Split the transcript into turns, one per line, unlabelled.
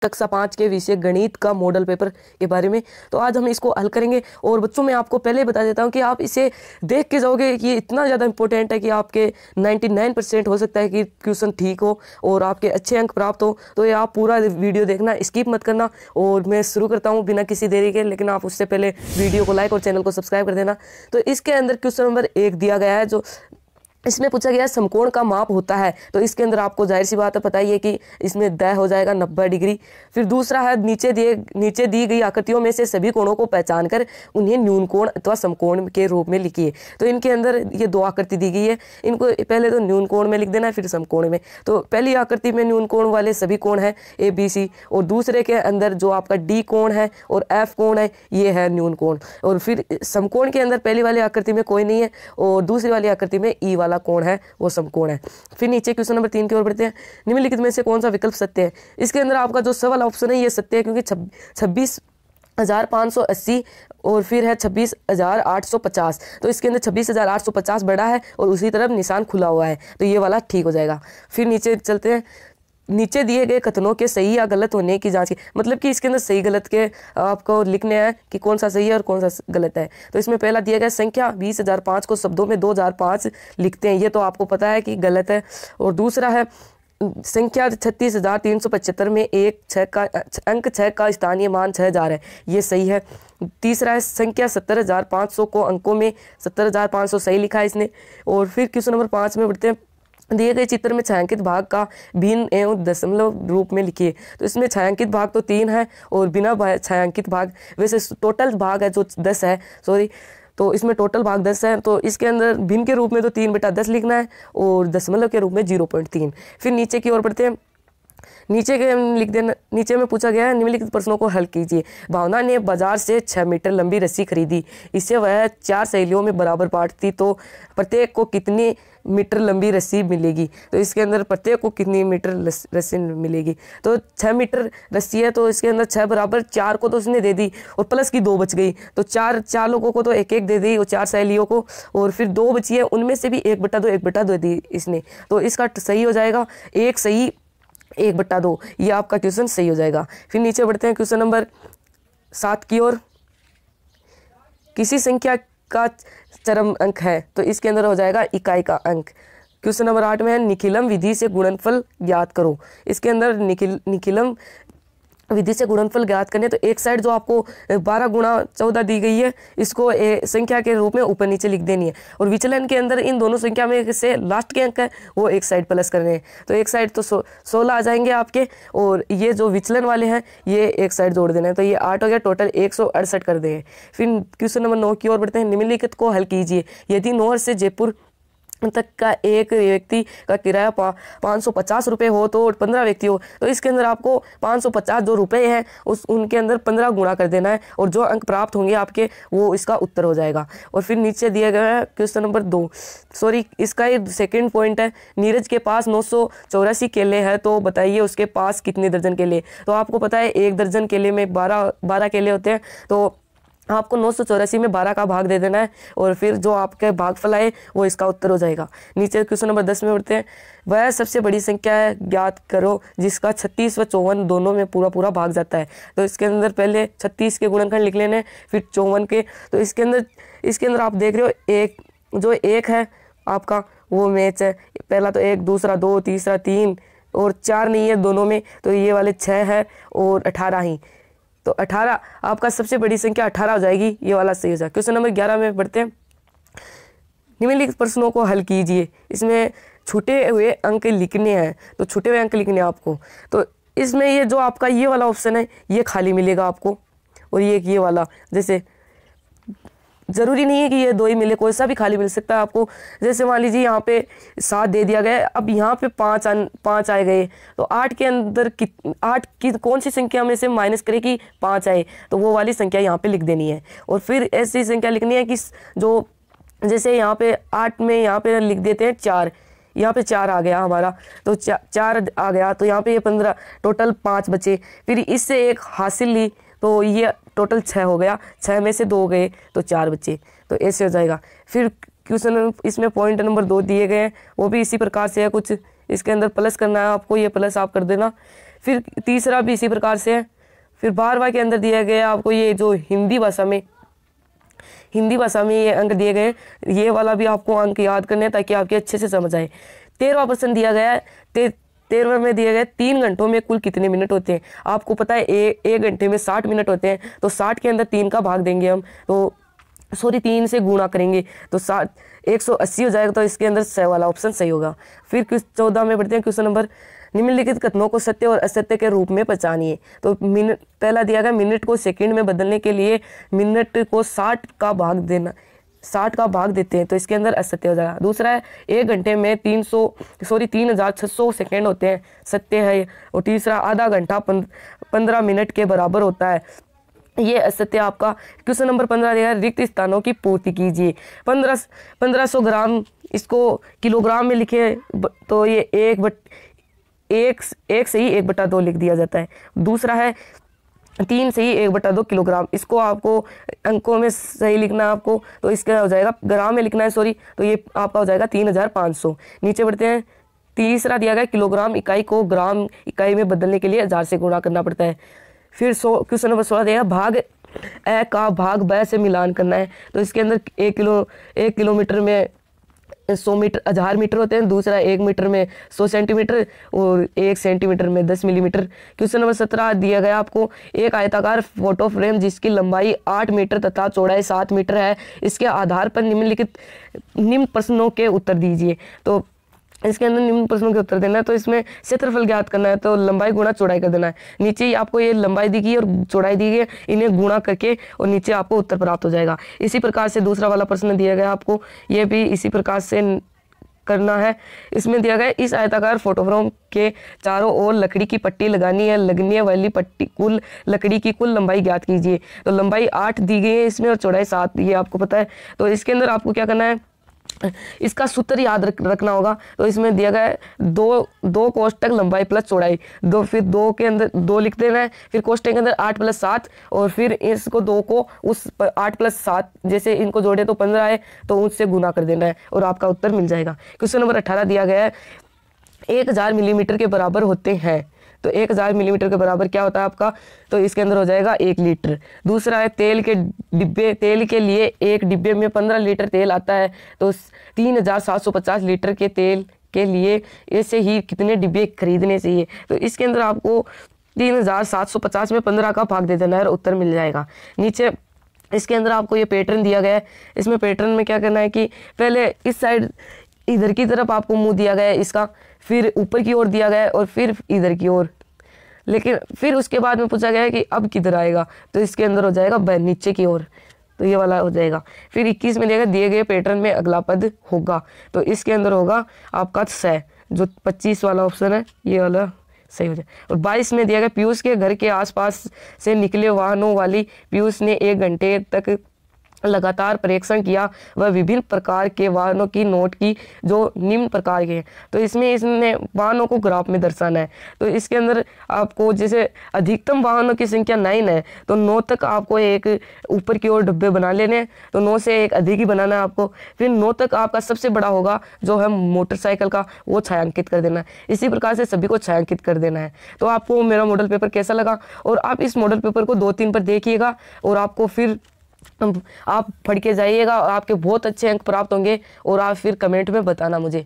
कक्षा 5 के विषय गणित का मॉडल पेपर के बारे में। तो आज हम इसको हल करेंगे। और बच्चों मैं आपको पहले बता देता हूं कि आप इसे देख के जाओगे कि ये इतना ज़्यादा इंपॉर्टेंट है कि आपके 99% हो सकता है कि क्वेश्चन ठीक हो और आपके अच्छे अंक प्राप्त हो। तो ये आप पूरा वीडियो देखना, स्किप मत करना। और मैं शुरू करता हूँ बिना किसी देरी के, लेकिन आप उससे पहले वीडियो को लाइक और चैनल को सब्सक्राइब कर देना। तो इसके अंदर क्वेश्चन नंबर 1 दिया गया है, जो इसमें पूछा गया है समकोण का माप होता है। तो इसके अंदर आपको जाहिर सी बात है पता ही है कि इसमें द हो जाएगा 90 डिग्री। फिर दूसरा है नीचे दी गई आकृतियों में से सभी कोणों को पहचान कर उन्हें न्यून कोण अथवा समकोण के रूप में लिखिए। तो इनके अंदर ये 2 आकृति दी गई है, इनको पहले तो न्यून कोण में लिख देना है, फिर समकोण में। तो पहली आकृति में न्यून कोण वाले सभी कोण है ABC, और दूसरे के अंदर जो आपका D कोण है और F कोण है ये है न्यून कोण। और फिर समकोण के अंदर पहली वाली आकृति में कोई नहीं है और दूसरी वाली आकृति में E वाला कोण है वो समकोण है। फिर नीचे क्वेश्चन नंबर 3 की ओर बढ़ते हैं। निम्नलिखित में से कौन सा विकल्प सत्य है? इसके अंदर आपका जो सवाल ऑप्शन है ये सत्य है, क्योंकि 26,580 और फिर है 26,850। तो इसके अंदर 26,850 बड़ा है और उसी तरफ निशान खुला हुआ है, तो ये वाला ठीक हो जाएगा। फिर नीचे चलते हैं। नीचे दिए गए कथनों के सही या गलत होने की जांच की, मतलब कि इसके अंदर सही गलत के आपको लिखने हैं कि कौन सा सही है और कौन सा गलत है। तो इसमें पहला दिया गया संख्या 20,005 को शब्दों में 2005 लिखते हैं, ये तो आपको पता है कि गलत है। और दूसरा है संख्या 36,375 में अंक 6 का स्थानीय मान 6,000 है, ये सही है। तीसरा है संख्या 70,500 को अंकों में 70,500 सही लिखा है इसने। और फिर क्वेश्चन नंबर 5 में बढ़ते हैं। दिए गए चित्र में छायांकित भाग का भिन्न एवं दशमलव रूप में लिखिए। तो इसमें छायांकित भाग तो 3 है और बिना छायांकित भाग, वैसे टोटल भाग है जो 10 है, सॉरी, तो इसमें टोटल भाग 10 है। तो इसके अंदर भिन्न के रूप में तो 3/10 लिखना है और दशमलव के रूप में 0.3। फिर नीचे की ओर बढ़ते हैं। नीचे के लिख देना। नीचे में पूछा गया है निम्नलिखित प्रश्नों को हल कीजिए। भावना ने बाजार से 6 मीटर लंबी रस्सी खरीदी, इसे वह 4 सहेलियों में बराबर बांटती तो प्रत्येक को कितनी मीटर लंबी रस्सी मिलेगी? तो इसके अंदर प्रत्येक को कितनी मीटर रस्सी मिलेगी? तो 6 मीटर रस्सी है, तो इसके अंदर 6 बराबर 4 को तो उसने दे दी और प्लस की 2 बच गई, तो 4 लोगों को तो 1-1 दे दी और 4 सहेलियों को, और फिर 2 बची है उनमें से भी 1/2 दी इसने। तो इसका सही हो जाएगा 1 सही 1/2, ये आपका क्वेश्चन सही हो जाएगा। फिर नीचे बढ़ते हैं क्वेश्चन नंबर 7 की ओर। किसी संख्या का चरम अंक है, तो इसके अंदर हो जाएगा इकाई का अंक। क्वेश्चन नंबर 8 में है निखिलम विधि से गुणनफल ज्ञात करो। इसके अंदर निखिलम विधि से गुणनफल ज्ञात करने, तो एक साइड जो आपको 12 गुणा 14 दी गई है इसको संख्या के रूप में ऊपर नीचे लिख देनी है, और विचलन के अंदर इन दोनों संख्या में से लास्ट के अंक है वो एक साइड प्लस करने हैं। तो एक साइड तो 16 आ जाएंगे आपके, और ये जो विचलन वाले हैं ये एक साइड जोड़ देना है, तो ये 8 हो गया, टोटल 168 कर देंगे। फिर क्वेश्चन नंबर 9 की ओर बढ़ते हैं। निम्नलिखित को हल कीजिए। यदि नौहर से जयपुर तक का एक व्यक्ति का किराया 550 रुपये हो तो 15 व्यक्ति हो, तो इसके अंदर आपको 550 जो रुपये हैं उनके अंदर 15 गुणा कर देना है, और जो अंक प्राप्त होंगे आपके वो इसका उत्तर हो जाएगा। और फिर नीचे दिया गया है क्वेश्चन नंबर 2, सॉरी इसका ये सेकंड पॉइंट है। नीरज के पास 984 केले हैं, तो बताइए उसके पास कितने दर्जन केले? तो आपको पता है 1 दर्जन केले में 12 केले होते हैं, तो आपको 984 में 12 का भाग दे देना है, और फिर जो आपके भागफल आए वो इसका उत्तर हो जाएगा। नीचे क्वेश्चन नंबर 10 में बढ़ते हैं। वह सबसे बड़ी संख्या है ज्ञात करो जिसका 36 व 54 दोनों में पूरा भाग जाता है। तो इसके अंदर पहले 36 के गुणनखंड लिख लेने, फिर 54 के। तो इसके अंदर आप देख रहे हो जो एक है आपका वो मैच है। पहला तो 1, दूसरा 2, तीसरा 3 और 4 नहीं है दोनों में, तो ये वाले 6 है और 18 ही, तो 18 आपका सबसे बड़ी संख्या 18 हो जाएगी, ये वाला सही हो जाएगा। क्वेश्चन नंबर 11 में बढ़ते हैं। निम्नलिखित प्रश्नों को हल कीजिए। इसमें छूटे हुए अंक लिखने हैं, तो छूटे हुए अंक लिखने हैं आपको। तो इसमें ये जो आपका ये वाला ऑप्शन है ये खाली मिलेगा आपको, और ये वाला, जैसे जरूरी नहीं है कि ये 2 ही मिले, कोई सा भी खाली मिल सकता है आपको। जैसे मान लीजिए यहाँ पे 7 दे दिया गया है, अब यहाँ पे 5 आए गए, तो 8 के अंदर 8 की कौन सी संख्या में से माइनस करे कि 5 आए, तो वो वाली संख्या यहाँ पे लिख देनी है। और फिर ऐसी संख्या लिखनी है कि जो जैसे यहाँ पे 8 में यहाँ पे लिख देते हैं 4, यहाँ पे 4 आ गया हमारा, तो 4 आ गया, तो यहाँ पे ये 15, टोटल 5 बचे। फिर इससे एक हासिल ली, तो ये टोटल 6 हो गया, 6 में से 2 गए तो 4 बचे, तो ऐसे हो जाएगा। फिर क्वेश्चन इसमें पॉइंट नंबर 2 दिए गए हैं, वो भी इसी प्रकार से है कुछ। इसके अंदर प्लस करना है आपको, ये प्लस आप कर देना। फिर तीसरा भी इसी प्रकार से है। फिर 12वां के अंदर दिया गया आपको ये जो हिंदी भाषा में ये अंक दिए गए, ये वाला भी आपको अंक याद करने हैं ताकि आपके अच्छे से समझ आए। 13वां प्रश्न दिया गया है, 13वें में दिया गया 3 घंटों में कुल कितने मिनट होते हैं। आपको पता है एक घंटे में 60 मिनट होते हैं, तो 60 के अंदर 3 का भाग देंगे हम, तो 3 से गुणा करेंगे तो 180 हो जाएगा। तो इसके अंदर स वाला ऑप्शन सही होगा। फिर 14 में बढ़ते हैं। क्वेश्चन नंबर, निम्नलिखित कथनों को सत्य और असत्य के रूप में पहचानिए। तो मिनट, पहला दिया गया मिनट को सेकंड में बदलने के लिए मिनट को 60 का भाग देते हैं, तो इसके अंदर असत्य हो जाएगा। दूसरा है 1 घंटे में 3600 सेकेंड होते हैं, सत्य है। और तीसरा आधा घंटा 15 मिनट के बराबर होता है, ये असत्य आपका। क्वेश्चन नंबर 15 दिया है, रिक्त स्थानों की पूर्ति कीजिए। 1500 ग्राम, इसको किलोग्राम में लिखे तो ये 1 से ही 1/2 लिख दिया जाता है। दूसरा है 3 से ही 1/2 किलोग्राम, इसको आपको अंकों में सही लिखना है आपको, तो इसका हो जाएगा ग्राम में लिखना है, सॉरी, तो ये आपका हो जाएगा 3500। नीचे बढ़ते हैं। तीसरा दिया गया किलोग्राम इकाई को ग्राम इकाई में बदलने के लिए 1000 से गुणा करना पड़ता है। फिर क्वेश्चन नंबर 16 दिया भाग ए का भाग ब से मिलान करना है, तो इसके अंदर 1 किलोमीटर में 100 मीटर 1000 मीटर होते हैं। दूसरा 1 मीटर में 100 सेंटीमीटर और 1 सेंटीमीटर में 10 मिलीमीटर। क्वेश्चन नंबर 17 दिया गया आपको, एक आयताकार फोटो फ्रेम जिसकी लंबाई 8 मीटर तथा चौड़ाई 7 मीटर है, इसके आधार पर निम्न प्रश्नों के उत्तर दीजिए। तो इसके अंदर निम्न प्रश्नों के उत्तर देना है, तो इसमें क्षेत्रफल ज्ञात करना है, तो लंबाई गुणा चौड़ाई कर देना है। नीचे ही आपको ये लंबाई दी गई और चौड़ाई दी गई, इन्हें गुणा करके और नीचे आपको उत्तर प्राप्त हो जाएगा। इसी प्रकार से दूसरा वाला प्रश्न दिया गया आपको, ये भी इसी प्रकार से करना है। इसमें दिया गया इस आयताकार फोटोफ्रेम के चारों ओर लकड़ी की पट्टी लगानी है, लगने वाली पट्टी लकड़ी की कुल लंबाई ज्ञात कीजिए। तो लंबाई 8 दी गई है इसमें और चौड़ाई 7, ये आपको पता है। तो इसके अंदर आपको क्या करना है, इसका सूत्र याद रखना होगा। तो इसमें दिया गया है 2 कोष्टक लंबाई प्लस चौड़ाई, फिर 2 के अंदर 2 लिख देना है, फिर कोष्टक के अंदर 8 + 7 और फिर इसको 2 को उस 8 + 7 जैसे इनको जोड़े तो 15 है, तो उससे गुना कर देना है और आपका उत्तर मिल जाएगा। क्वेश्चन नंबर 18 दिया गया है 1000 मिलीमीटर के बराबर होते हैं, तो 1000 मिलीमीटर के बराबर क्या होता है आपका, तो इसके अंदर हो जाएगा 1 लीटर। दूसरा है तेल के लिए एक डिब्बे में 15 लीटर तेल आता है, तो 3750 लीटर के तेल के लिए ऐसे ही कितने डिब्बे खरीदने चाहिए। तो इसके अंदर आपको 3750 में 15 का भाग दे देना है और उत्तर मिल जाएगा। नीचे इसके अंदर आपको ये पैटर्न दिया गया है, इसमें पैटर्न में क्या करना है कि पहले इस साइड इधर की तरफ आपको मुंह दिया गया है इसका, फिर ऊपर की ओर दिया गया है और फिर इधर की ओर, लेकिन फिर उसके बाद में पूछा गया है कि अब किधर आएगा, तो इसके अंदर हो जाएगा नीचे की ओर, तो ये वाला हो जाएगा। फिर 21 में दिए गए पैटर्न में अगला पद होगा, तो इसके अंदर होगा आपका स, जो 25 वाला ऑप्शन है ये वाला सही हो जाए। और 22 में दिया गया पीयूष के घर के आसपास से निकले वाहनों वाली पीयूष ने 1 घंटे तक लगातार परीक्षण किया, वह विभिन्न प्रकार के वाहनों की नोट की जो निम्न प्रकार के हैं। तो इसमें इसने वाहनों को ग्राफ में दर्शाना है, तो इसके अंदर आपको जैसे अधिकतम वाहनों की संख्या 9 है, तो 9 तक आपको एक ऊपर की ओर डब्बे बना लेने हैं, तो 9 से एक अधिक ही बनाना है आपको। फिर 9 तक आपका सबसे बड़ा होगा जो है मोटरसाइकिल का, वो छायांकित कर देना है। इसी प्रकार से सभी को छायांकित कर देना है। तो आपको मेरा मॉडल पेपर कैसा लगा, और आप इस मॉडल पेपर को 2-3 पर देखिएगा और आपको फिर आप पढ़ के जाइएगा और आपके बहुत अच्छे अंक प्राप्त होंगे, और आप फिर कमेंट में बताना मुझे।